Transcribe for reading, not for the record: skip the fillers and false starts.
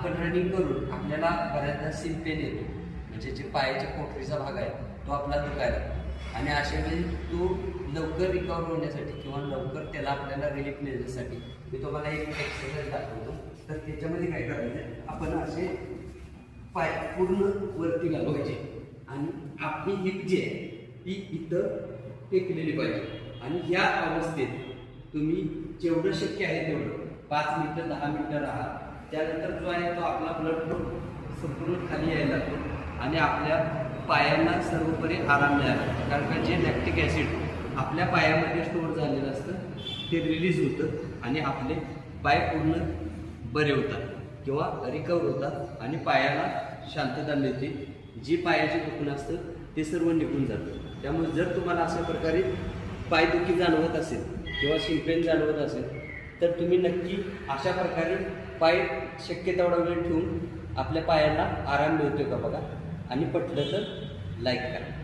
आपण रनिंग करून आपल्याला बऱ्याचदा सीम पेन येतो, म्हणजे जे पायाच्या पोटरीचा भाग आहे तो आपला दुखायला, आणि अशा वेळी तो लवकर रिकवर होण्यासाठी किंवा लवकर त्याला आपल्याला रिलीफ मिळण्यासाठी मी तुम्हाला एक एक्सरसाइज दाखवतो. तर त्याच्यामध्ये काय करायचं, आपण असे पाय पूर्ण वरती घालवायचे आणि आपली हिप जी आहे ती इथं टेकलेली पाहिजे. आणि या अवस्थेत तुम्ही जेवढं शक्य आहे तेवढं 5 मिनिटं 10 मिनिटं राहा. त्यानंतर जो आहे तो आपला ब्लड फ्लो संपूर्ण खाली यायला लागतो आणि आपल्या पायांना सर्वपरी आराम मिळाला, कारण का जे लॅक्टिक ॲसिड आपल्या पायामध्ये स्टोअर झालेलं असतं ते रिलीज होतं आणि आपले पाय पूर्ण बरे होतात किंवा रिकवर होतात आणि पायाला शांतता मिळते. जी पायाचे दुखणं असतं ते सर्व निघून जातं. त्यामुळे जर तुम्हाला अशा प्रकारे पायदुखी जाणवत असेल किंवा शिंपेन जाणवत असेल तर तुम्ही नक्की अशा प्रकारे पाय शक्य तेवढा वेळ ठेवून आपल्या पायाला आराम मिळतोय का बघा, आणि पटलं तर लाईक करा.